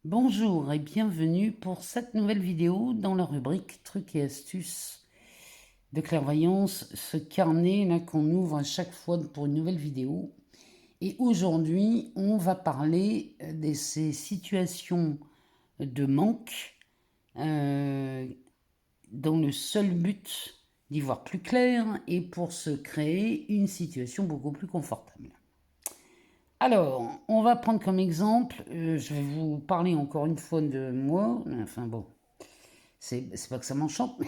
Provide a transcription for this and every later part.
Bonjour et bienvenue pour cette nouvelle vidéo dans la rubrique trucs et astuces de clairvoyance, ce carnet là qu'on ouvre à chaque fois pour une nouvelle vidéo. Et aujourd'hui, on va parler de ces situations de manque dans le seul but d'y voir plus clair et pour se créer une situation beaucoup plus confortable. Alors, on va prendre comme exemple, je vais vous parler encore une fois de moi, enfin bon, c'est pas que ça m'enchante, mais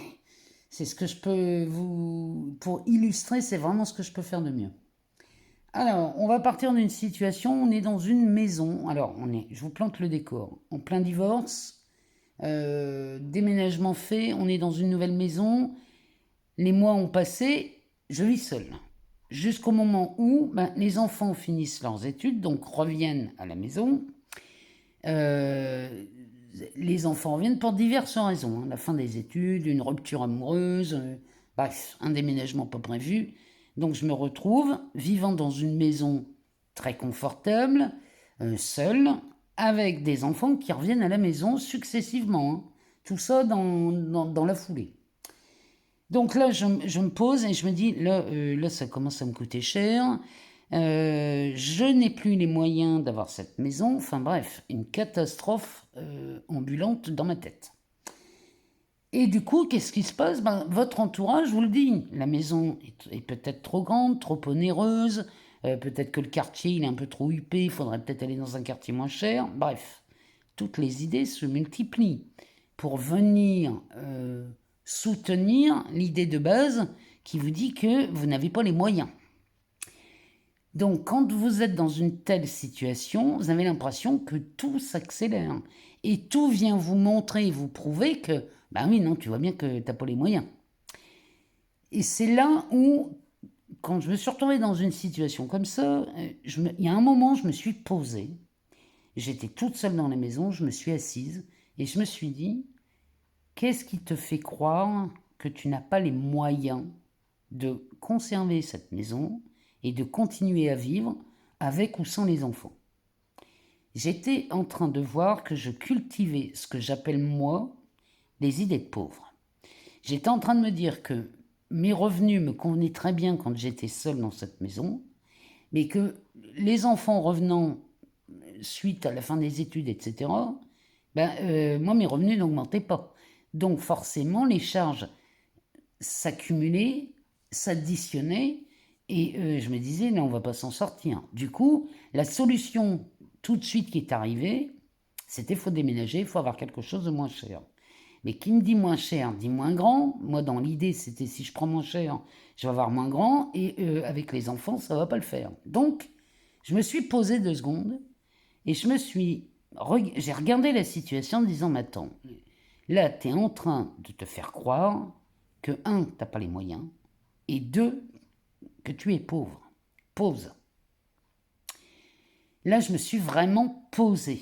c'est ce que je peux vous... Pour illustrer, c'est vraiment ce que je peux faire de mieux. Alors, on va partir d'une situation, on est dans une maison, alors je vous plante le décor, en plein divorce, déménagement fait, on est dans une nouvelle maison, les mois ont passé, je vis seule. Jusqu'au moment où les enfants finissent leurs études, donc reviennent à la maison. Les enfants reviennent pour diverses raisons. La fin des études, une rupture amoureuse, bref, un déménagement pas prévu. Donc je me retrouve vivant dans une maison très confortable, seule, avec des enfants qui reviennent à la maison successivement. Tout ça dans la foulée. Donc là, je me pose et je me dis, là, ça commence à me coûter cher. Je n'ai plus les moyens d'avoir cette maison. Enfin bref, une catastrophe ambulante dans ma tête. Et du coup, qu'est-ce qui se passe? Votre entourage vous le dit. La maison est peut-être trop grande, trop onéreuse. Peut-être que le quartier il est un peu trop huppé. Il faudrait peut-être aller dans un quartier moins cher. Bref, toutes les idées se multiplient pour venir soutenir l'idée de base qui vous dit que vous n'avez pas les moyens. Donc, quand vous êtes dans une telle situation, vous avez l'impression que tout s'accélère. Et tout vient vous montrer, vous prouver que, oui, non, tu vois bien que tu n'as pas les moyens. Et c'est là où, quand je me suis retrouvée dans une situation comme ça, il y a un moment, je me suis posée. J'étais toute seule dans la maison, je me suis assise et je me suis dit, qu'est-ce qui te fait croire que tu n'as pas les moyens de conserver cette maison et de continuer à vivre avec ou sans les enfants? J'étais en train de voir que je cultivais ce que j'appelle moi les idées de pauvre. J'étais en train de me dire que mes revenus me convenaient très bien quand j'étais seule dans cette maison, mais que les enfants revenant suite à la fin des études, etc., moi, mes revenus n'augmentaient pas. Donc forcément, les charges s'accumulaient, s'additionnaient, et je me disais, là, on ne va pas s'en sortir. Du coup, la solution tout de suite qui est arrivée, c'était faut déménager, il faut avoir quelque chose de moins cher. Mais qui me dit moins cher, dit moins grand. Moi, dans l'idée, c'était si je prends moins cher, je vais avoir moins grand, et avec les enfants, ça ne va pas le faire. Donc, je me suis posé 2 secondes, et j'ai regardé la situation en me disant, mais attends, là, tu es en train de te faire croire que, un, tu n'as pas les moyens, et deux, que tu es pauvre. Pause. Là, je me suis vraiment posée,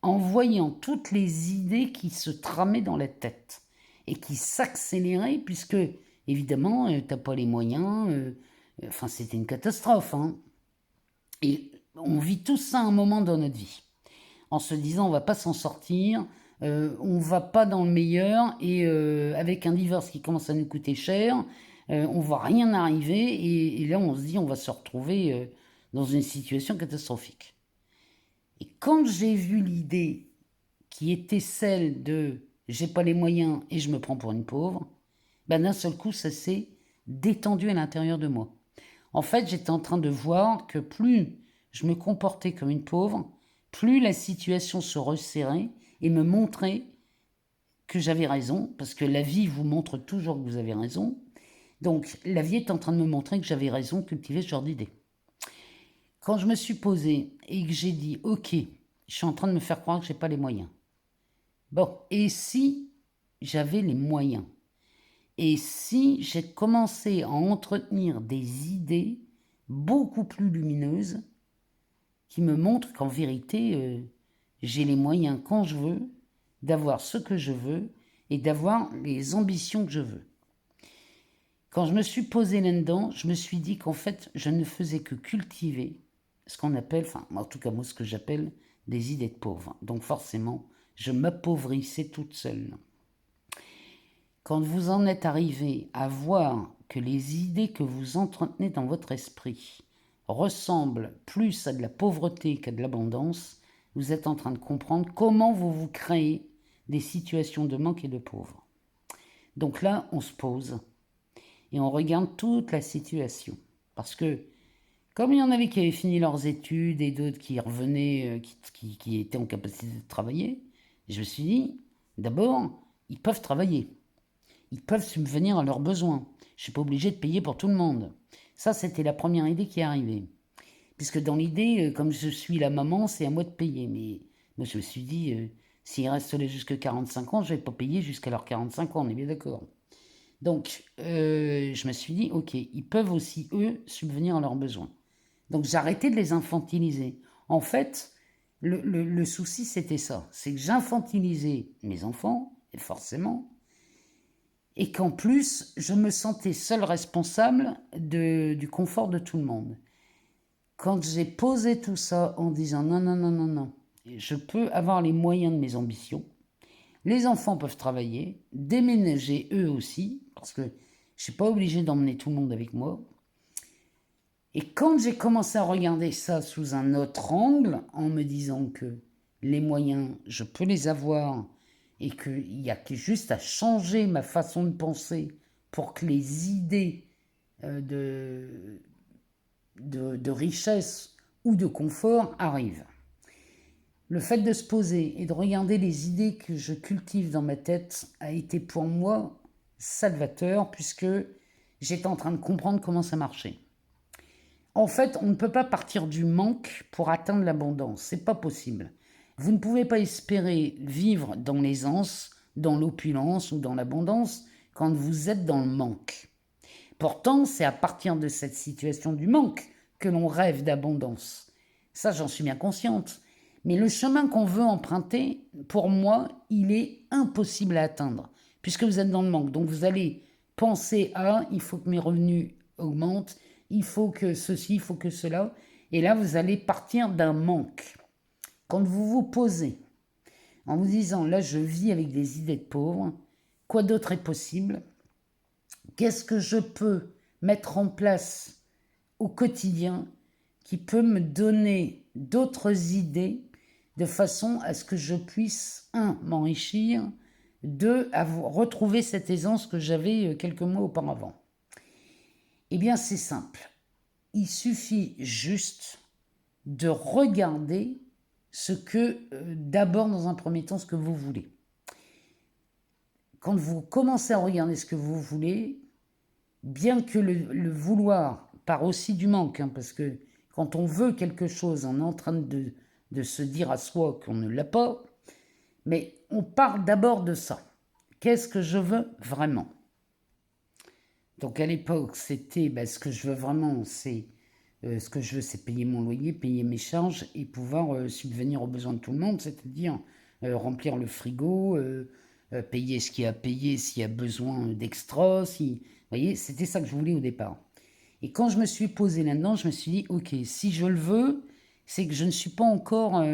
en voyant toutes les idées qui se tramaient dans la tête, et qui s'accéléraient, puisque, évidemment, tu n'as pas les moyens, enfin, c'était une catastrophe, hein. Et on vit tout ça à un moment dans notre vie, en se disant on va pas s'en sortir, on va pas dans le meilleur, et avec un divorce qui commence à nous coûter cher, on voit rien arriver, et là on se dit on va se retrouver dans une situation catastrophique. Et quand j'ai vu l'idée qui était celle de j'ai pas les moyens et je me prends pour une pauvre, d'un seul coup ça s'est détendu à l'intérieur de moi. En fait, j'étais en train de voir que plus je me comportais comme une pauvre, plus la situation se resserrait et me montrait que j'avais raison, parce que la vie vous montre toujours que vous avez raison. Donc, la vie est en train de me montrer que j'avais raison de cultiver ce genre d'idée. Quand je me suis posée et que j'ai dit, ok, je suis en train de me faire croire que je n'ai pas les moyens. Bon, et si j'avais les moyens? Et si j'ai commencé à entretenir des idées beaucoup plus lumineuses qui me montrent qu'en vérité, j'ai les moyens quand je veux d'avoir ce que je veux et d'avoir les ambitions que je veux. Quand je me suis posée là-dedans, je me suis dit qu'en fait, je ne faisais que cultiver ce qu'on appelle, enfin en tout cas moi ce que j'appelle des idées de pauvre. Donc forcément, je m'appauvrissais toute seule. Quand vous en êtes arrivé à voir que les idées que vous entretenez dans votre esprit ressemblent plus à de la pauvreté qu'à de l'abondance, vous êtes en train de comprendre comment vous vous créez des situations de manque et de pauvre. Donc là, on se pose et on regarde toute la situation. Parce que, comme il y en avait qui avaient fini leurs études et d'autres qui revenaient, qui étaient en capacité de travailler, je me suis dit, d'abord, ils peuvent travailler. Ils peuvent subvenir à leurs besoins. Je ne suis pas obligé de payer pour tout le monde. Ça, c'était la première idée qui est arrivée. Puisque dans l'idée, comme je suis la maman, c'est à moi de payer. Mais moi, je me suis dit, s'ils restent là jusqu'à 45 ans, je ne vais pas payer jusqu'à leurs 45 ans, on est bien d'accord. Donc, je me suis dit, ok, ils peuvent aussi, eux, subvenir à leurs besoins. Donc, j'ai arrêté de les infantiliser. En fait, le souci, c'était ça. C'est que j'infantilisais mes enfants, et forcément, et qu'en plus, je me sentais seule responsable du confort de tout le monde. Quand j'ai posé tout ça en disant non, non, non, non, non, je peux avoir les moyens de mes ambitions, les enfants peuvent travailler, déménager eux aussi, parce que je ne suis pas obligée d'emmener tout le monde avec moi. Et quand j'ai commencé à regarder ça sous un autre angle, en me disant que les moyens, je peux les avoir, et qu'il n'y a que juste à changer ma façon de penser pour que les idées de richesse ou de confort arrivent. Le fait de se poser et de regarder les idées que je cultive dans ma tête a été pour moi salvateur, puisque j'étais en train de comprendre comment ça marchait. En fait, on ne peut pas partir du manque pour atteindre l'abondance. C'est pas possible. Vous ne pouvez pas espérer vivre dans l'aisance, dans l'opulence ou dans l'abondance quand vous êtes dans le manque. Pourtant, c'est à partir de cette situation du manque que l'on rêve d'abondance. Ça, j'en suis bien consciente. Mais le chemin qu'on veut emprunter, pour moi, il est impossible à atteindre, puisque vous êtes dans le manque. Donc vous allez penser à, il faut que mes revenus augmentent, il faut que ceci, il faut que cela. Et là, vous allez partir d'un manque. Quand vous vous posez en vous disant, là, je vis avec des idées de pauvres, quoi d'autre est possible? Qu'est-ce que je peux mettre en place au quotidien qui peut me donner d'autres idées de façon à ce que je puisse, m'enrichir, retrouver cette aisance que j'avais quelques mois auparavant? Eh bien, c'est simple. Il suffit juste de regarder d'abord, dans un premier temps, ce que vous voulez. Quand vous commencez à regarder ce que vous voulez, bien que le vouloir part aussi du manque, parce que quand on veut quelque chose, on est en train de se dire à soi qu'on ne l'a pas, mais on part d'abord de ça. Qu'est-ce que je veux vraiment? Donc à l'époque, c'était ce que je veux vraiment, c'est payer mon loyer, payer mes charges et pouvoir subvenir aux besoins de tout le monde, c'est-à-dire remplir le frigo, payer ce qu'il y a à payer s'il y a besoin d'extra. Vous voyez, c'était ça que je voulais au départ. Et quand je me suis posée là-dedans, je me suis dit, ok, si je le veux, c'est que je ne suis pas encore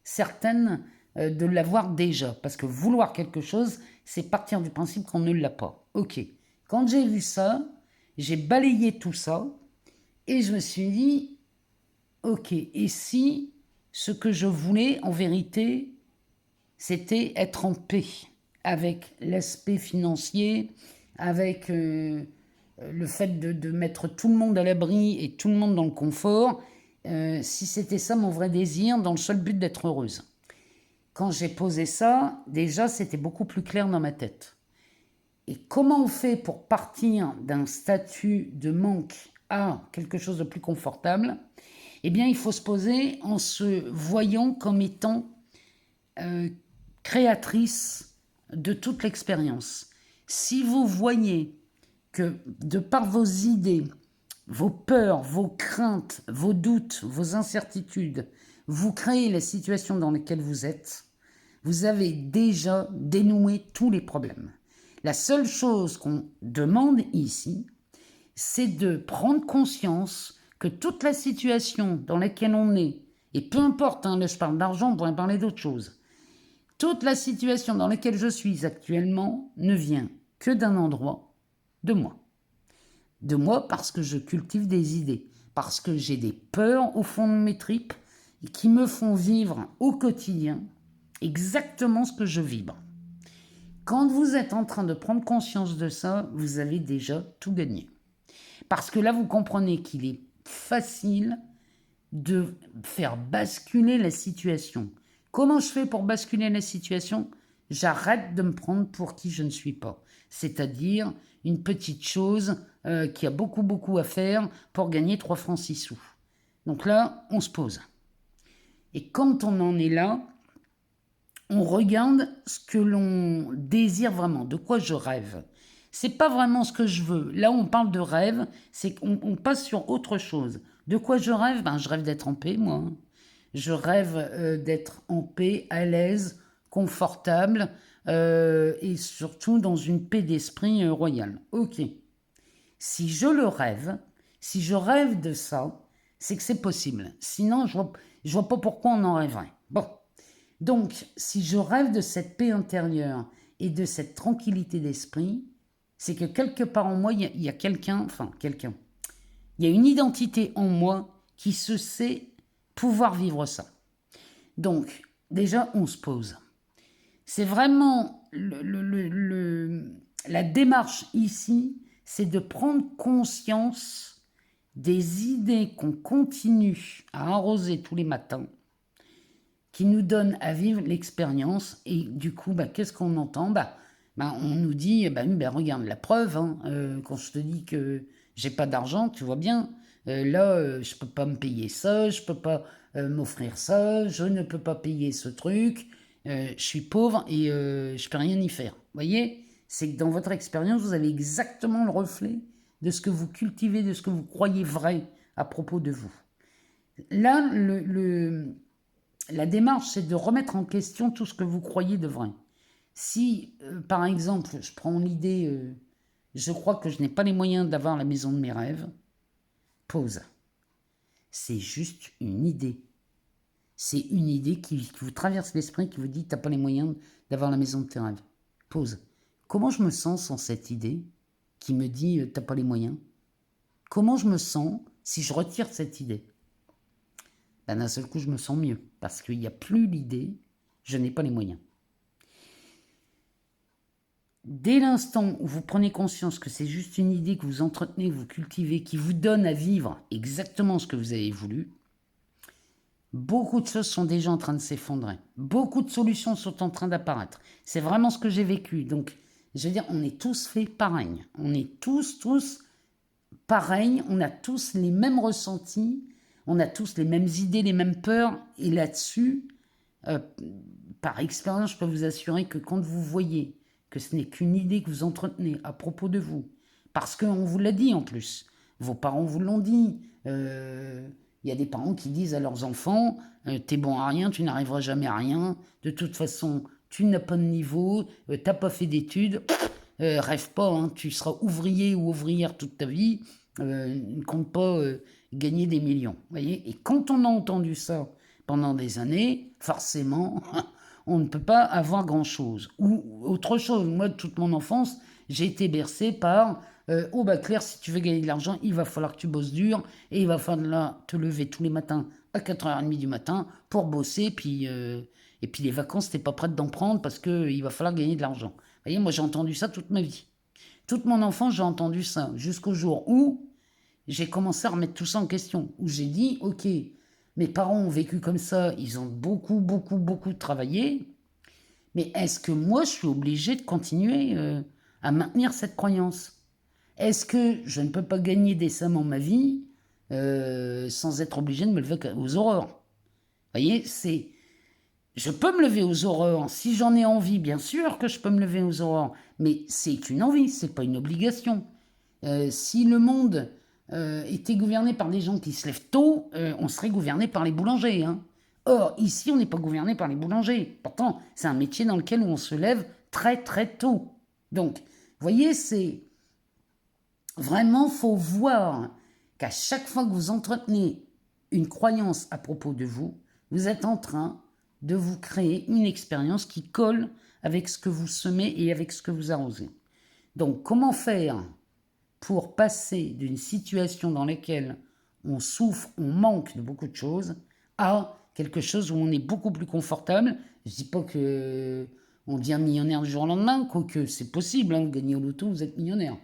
certaine de l'avoir déjà. Parce que vouloir quelque chose, c'est partir du principe qu'on ne l'a pas. Ok. Quand j'ai vu ça, j'ai balayé tout ça et je me suis dit, ok, et si ce que je voulais, en vérité, c'était être en paix avec l'aspect financier, avec le fait de mettre tout le monde à l'abri et tout le monde dans le confort, si c'était ça mon vrai désir, dans le seul but d'être heureuse. Quand j'ai posé ça, déjà, c'était beaucoup plus clair dans ma tête. Et comment on fait pour partir d'un statut de manque à quelque chose de plus confortable? Eh bien, il faut se poser en se voyant comme étant créatrice de toute l'expérience. Si vous voyez que de par vos idées, vos peurs, vos craintes, vos doutes, vos incertitudes, vous créez la situation dans laquelle vous êtes, vous avez déjà dénoué tous les problèmes. La seule chose qu'on demande ici, c'est de prendre conscience que toute la situation dans laquelle on est Et peu importe, hein, là je parle d'argent, on pourrait parler d'autre chose. Toute la situation dans laquelle je suis actuellement ne vient que d'un endroit, de moi. De moi parce que je cultive des idées, parce que j'ai des peurs au fond de mes tripes qui me font vivre au quotidien exactement ce que je vibre. Quand vous êtes en train de prendre conscience de ça, vous avez déjà tout gagné. Parce que là, vous comprenez qu'il est facile de faire basculer la situation. Comment je fais pour basculer la situation? J'arrête de me prendre pour qui je ne suis pas. C'est-à-dire une petite chose qui a beaucoup à faire pour gagner 3 francs 6 sous. Donc là, on se pose. Et quand on en est là, on regarde ce que l'on désire vraiment, de quoi je rêve. C'est pas vraiment ce que je veux. Là, on parle de rêve, c'est qu'on passe sur autre chose. De quoi je rêve? Ben, je rêve d'être en paix, moi. Je rêve d'être en paix, à l'aise, confortable, et surtout dans une paix d'esprit royale. Ok. Si je le rêve, si je rêve de ça, c'est que c'est possible. Sinon, je vois pas pourquoi on en rêverait. Bon. Donc, si je rêve de cette paix intérieure et de cette tranquillité d'esprit, c'est que quelque part en moi, il y a quelqu'un, il y a une identité en moi qui se sait pouvoir vivre ça. Donc, déjà, on se pose. C'est vraiment la démarche ici, c'est de prendre conscience des idées qu'on continue à arroser tous les matins, qui nous donnent à vivre l'expérience. Et du coup, qu'est-ce qu'on entend? On nous dit, regarde la preuve, hein, quand je te dis que j'ai pas d'argent, tu vois bien, là, je peux pas me payer ça, je peux pas m'offrir ça, je ne peux pas payer ce truc, je suis pauvre et je peux rien y faire. Vous voyez? C'est que dans votre expérience, vous avez exactement le reflet de ce que vous cultivez, de ce que vous croyez vrai à propos de vous. Là, la démarche, c'est de remettre en question tout ce que vous croyez de vrai. Si, par exemple, je prends l'idée, je crois que je n'ai pas les moyens d'avoir la maison de mes rêves, pause. C'est juste une idée. C'est une idée qui vous traverse l'esprit, qui vous dit, t'as pas les moyens d'avoir la maison de tes rêves. Pause. Comment je me sens sans cette idée qui me dit, t'as pas les moyens? Comment je me sens si je retire cette idée? D'un seul coup, je me sens mieux, parce qu'il n'y a plus l'idée, je n'ai pas les moyens. Dès l'instant où vous prenez conscience que c'est juste une idée que vous entretenez, que vous cultivez, qui vous donne à vivre exactement ce que vous avez voulu, beaucoup de choses sont déjà en train de s'effondrer. Beaucoup de solutions sont en train d'apparaître. C'est vraiment ce que j'ai vécu. Donc, je veux dire, on est tous faits pareil. On est tous pareils. On a tous les mêmes ressentis. On a tous les mêmes idées, les mêmes peurs. Et là-dessus, par expérience, je peux vous assurer que quand vous voyez que ce n'est qu'une idée que vous entretenez à propos de vous, parce qu'on vous l'a dit en plus, vos parents vous l'ont dit, y a des parents qui disent à leurs enfants, t'es bon à rien, tu n'arriveras jamais à rien, de toute façon, tu n'as pas de niveau, t'as pas fait d'études, rêve pas, hein, tu seras ouvrier ou ouvrière toute ta vie, ne compte pas gagner des millions. Voyez. Et quand on a entendu ça pendant des années, forcément, on ne peut pas avoir grand-chose. Ou autre chose, moi, toute mon enfance, j'ai été bercé par Claire, si tu veux gagner de l'argent, il va falloir que tu bosses dur et il va falloir te lever tous les matins à 4h30 du matin pour bosser. Et puis les vacances, t'es pas prête d'en prendre parce qu'il va falloir gagner de l'argent. Vous voyez, moi, j'ai entendu ça toute ma vie. Toute mon enfance, j'ai entendu ça jusqu'au jour où j'ai commencé à remettre tout ça en question. Où j'ai dit, ok, mes parents ont vécu comme ça, ils ont beaucoup travaillé, mais est-ce que moi, je suis obligé de continuer à maintenir cette croyance? Est-ce que je ne peux pas gagner décemment ma vie sans être obligé de me lever aux aurores? Vous voyez, c'est... Je peux me lever aux aurores, si j'en ai envie, bien sûr que je peux me lever aux aurores, mais c'est une envie, c'est pas une obligation. Si le monde était gouverné par des gens qui se lèvent tôt, on serait gouverné par les boulangers. Hein. Or, ici, on n'est pas gouverné par les boulangers. Pourtant, c'est un métier dans lequel on se lève très tôt. Donc, vous voyez, c'est... Vraiment, faut voir qu'à chaque fois que vous entretenez une croyance à propos de vous, Vous êtes en train de vous créer une expérience qui colle avec ce que vous semez et avec ce que vous arrosez. Donc, comment faire pour passer d'une situation dans laquelle on souffre, on manque de beaucoup de choses, à quelque chose où on est beaucoup plus confortable. Je ne dis pas que on devient millionnaire du jour au lendemain, quoique c'est possible, hein, vous gagnez au loto, vous êtes millionnaire.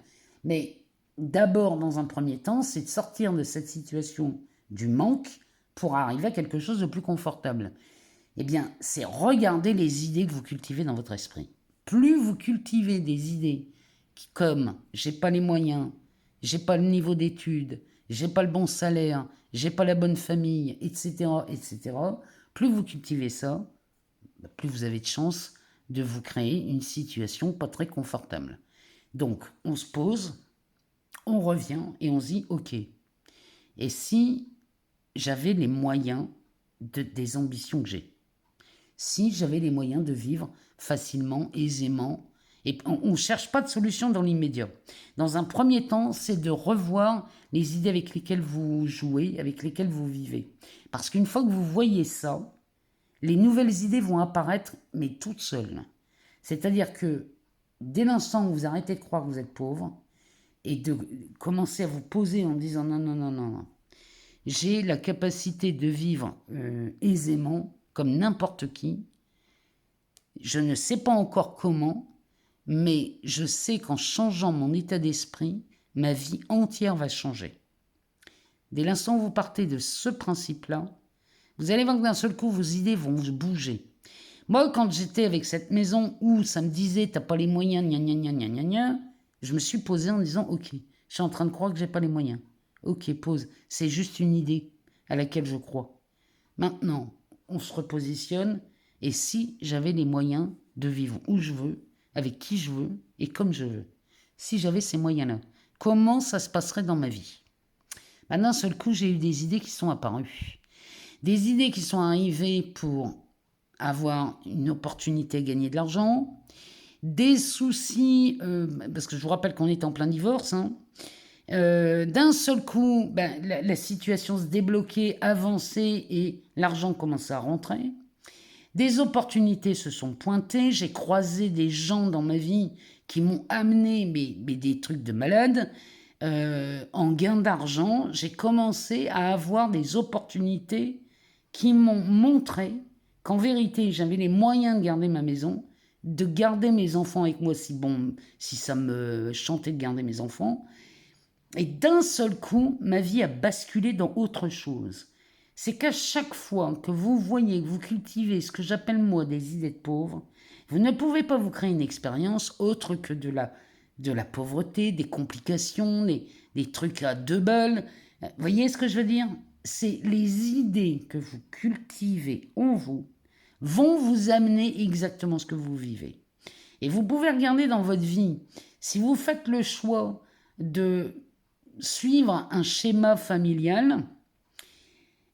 Mais d'abord, dans un premier temps, c'est de sortir de cette situation du manque pour arriver à quelque chose de plus confortable. Eh bien, c'est regarder les idées que vous cultivez dans votre esprit. Plus vous cultivez des idées comme j'ai pas les moyens, j'ai pas le niveau d'études, j'ai pas le bon salaire, j'ai pas la bonne famille, etc., etc., plus vous cultivez ça, plus vous avez de chances de vous créer une situation pas très confortable. Donc, on se pose, on revient et on se dit, ok, et si j'avais les moyens des ambitions que j'ai, si j'avais les moyens de vivre facilement, aisément, et on ne cherche pas de solution dans l'immédiat. Dans un premier temps, c'est de revoir les idées avec lesquelles vous jouez, avec lesquelles vous vivez. Parce qu'une fois que vous voyez ça, les nouvelles idées vont apparaître, mais toutes seules. C'est-à-dire que dès l'instant où vous arrêtez de croire que vous êtes pauvre, et de commencer à vous poser en disant non, non, non, non, non, j'ai la capacité de vivre aisément, comme n'importe qui. Je ne sais pas encore comment, mais je sais qu'en changeant mon état d'esprit, ma vie entière va changer. Dès l'instant où vous partez de ce principe-là, vous allez voir que d'un seul coup, vos idées vont bouger. Moi, quand j'étais avec cette maison où ça me disait t'as pas les moyens, gna gna gna gna gna gna, je me suis posé en disant ok, je suis en train de croire que j'ai pas les moyens. Ok, pause. C'est juste une idée à laquelle je crois. Maintenant, on se repositionne. Et si j'avais les moyens de vivre où je veux, avec qui je veux et comme je veux, si j'avais ces moyens-là, comment ça se passerait dans ma vie? D'un seul coup, j'ai eu des idées qui sont apparues. Des idées qui sont arrivées pour avoir une opportunité à gagner de l'argent, des soucis, parce que je vous rappelle qu'on est en plein divorce, hein. D'un seul coup, la situation se débloquait, avançait et l'argent commençait à rentrer. Des opportunités se sont pointées, j'ai croisé des gens dans ma vie qui m'ont amené mais des trucs de malade. En gain d'argent, j'ai commencé à avoir des opportunités qui m'ont montré qu'en vérité, j'avais les moyens de garder ma maison, de garder mes enfants avec moi si ça me chantait de garder mes enfants. Et d'un seul coup, ma vie a basculé dans autre chose. C'est qu'à chaque fois que vous voyez, que vous cultivez ce que j'appelle moi des idées de pauvres, vous ne pouvez pas vous créer une expérience autre que de la pauvreté, des complications, des trucs à deux balles. Vous voyez ce que je veux dire? C'est les idées que vous cultivez en vous vont vous amener exactement ce que vous vivez. Et vous pouvez regarder dans votre vie, si vous faites le choix de suivre un schéma familial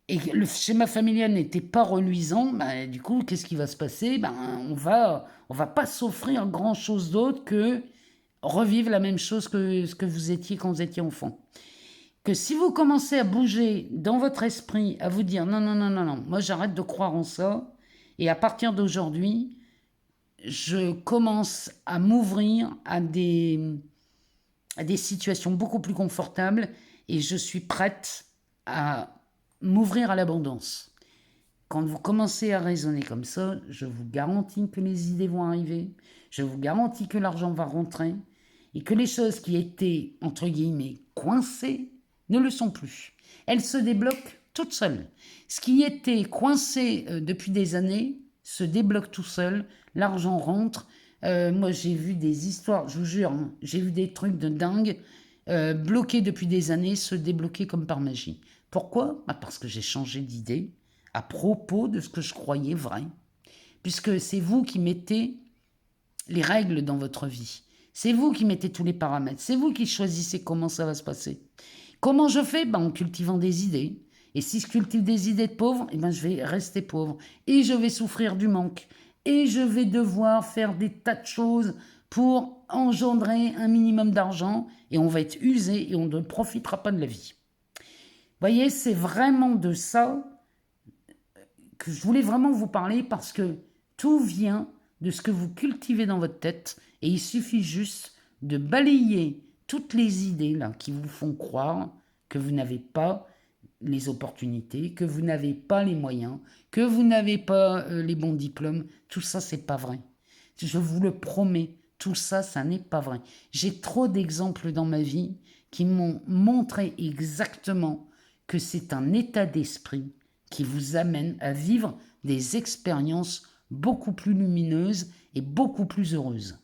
et que le schéma familial n'était pas reluisant, du coup, qu'est-ce qui va se passer? On va pas s'offrir grand-chose d'autre que revivre la même chose que ce que vous étiez quand vous étiez enfant. Que si vous commencez à bouger dans votre esprit, à vous dire non, non, non, non, non, moi j'arrête de croire en ça, et à partir d'aujourd'hui, je commence à m'ouvrir à des situations beaucoup plus confortables et je suis prête à m'ouvrir à l'abondance. Quand vous commencez à raisonner comme ça, je vous garantis que les idées vont arriver, je vous garantis que l'argent va rentrer et que les choses qui étaient, entre guillemets, coincées ne le sont plus. Elles se débloquent toutes seules. Ce qui était coincé depuis des années se débloque tout seul, l'argent rentre. Moi, j'ai vu des histoires, je vous jure, hein, j'ai vu des trucs de dingue, bloqués depuis des années, se débloquer comme par magie. Pourquoi? Parce que j'ai changé d'idée à propos de ce que je croyais vrai. Puisque c'est vous qui mettez les règles dans votre vie. C'est vous qui mettez tous les paramètres. C'est vous qui choisissez comment ça va se passer. Comment je fais? En cultivant des idées. Et si je cultive des idées de pauvre, je vais rester pauvre. Et je vais souffrir du manque. Et je vais devoir faire des tas de choses pour engendrer un minimum d'argent. Et on va être usé et on ne profitera pas de la vie. Vous voyez, c'est vraiment de ça que je voulais vraiment vous parler parce que tout vient de ce que vous cultivez dans votre tête et il suffit juste de balayer toutes les idées là qui vous font croire que vous n'avez pas les opportunités, que vous n'avez pas les moyens, que vous n'avez pas les bons diplômes. Tout ça, c'est pas vrai. Je vous le promets, tout ça, ça n'est pas vrai. J'ai trop d'exemples dans ma vie qui m'ont montré exactement que c'est un état d'esprit qui vous amène à vivre des expériences beaucoup plus lumineuses et beaucoup plus heureuses.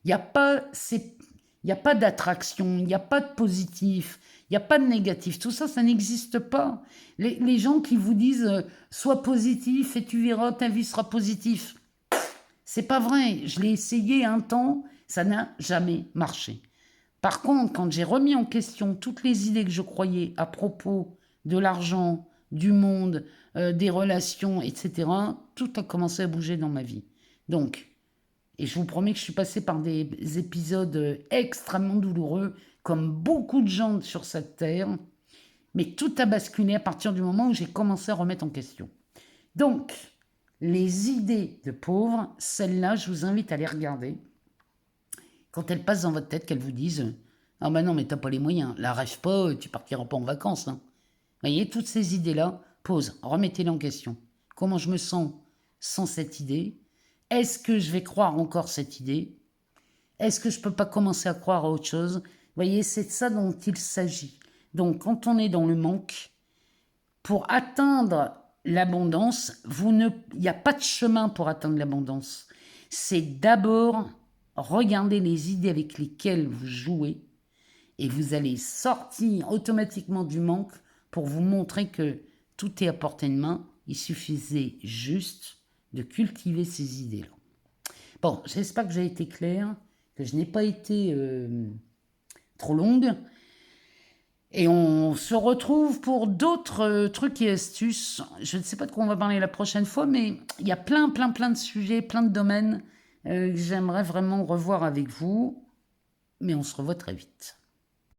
Il n'y a pas, d'attraction, il n'y a pas de positif, il n'y a pas de négatif. Tout ça, ça n'existe pas. Les gens qui vous disent sois positif et tu verras, ta vie sera positive. C'est pas vrai. Je l'ai essayé un temps, ça n'a jamais marché. Par contre, quand j'ai remis en question toutes les idées que je croyais à propos de l'argent, du monde, des relations, etc., tout a commencé à bouger dans ma vie. Donc, et je vous promets que je suis passée par des épisodes extrêmement douloureux, comme beaucoup de gens sur cette terre, mais tout a basculé à partir du moment où j'ai commencé à remettre en question. Donc, les idées de pauvres, celles-là, je vous invite à les regarder. Quand elles passent dans votre tête, qu'elles vous disent « Ah ben non, mais t'as pas les moyens, là, rêve pas, tu partiras pas en vacances. Hein. » Vous voyez, toutes ces idées-là, pause, remettez-les en question. Comment je me sens sans cette idée ? Est-ce que je vais croire encore cette idée ? Est-ce que je ne peux pas commencer à croire à autre chose ? Vous voyez, c'est de ça dont il s'agit. Donc, quand on est dans le manque, pour atteindre l'abondance, il n'y a pas de chemin pour atteindre l'abondance. C'est d'abord regarder les idées avec lesquelles vous jouez et vous allez sortir automatiquement du manque pour vous montrer que tout est à portée de main. Il suffisait juste de cultiver ces idées-là. Bon, j'espère que j'ai été claire, que je n'ai pas été trop longue. Et on se retrouve pour d'autres trucs et astuces. Je ne sais pas de quoi on va parler la prochaine fois, mais il y a plein de sujets, plein de domaines que j'aimerais vraiment revoir avec vous. Mais on se revoit très vite.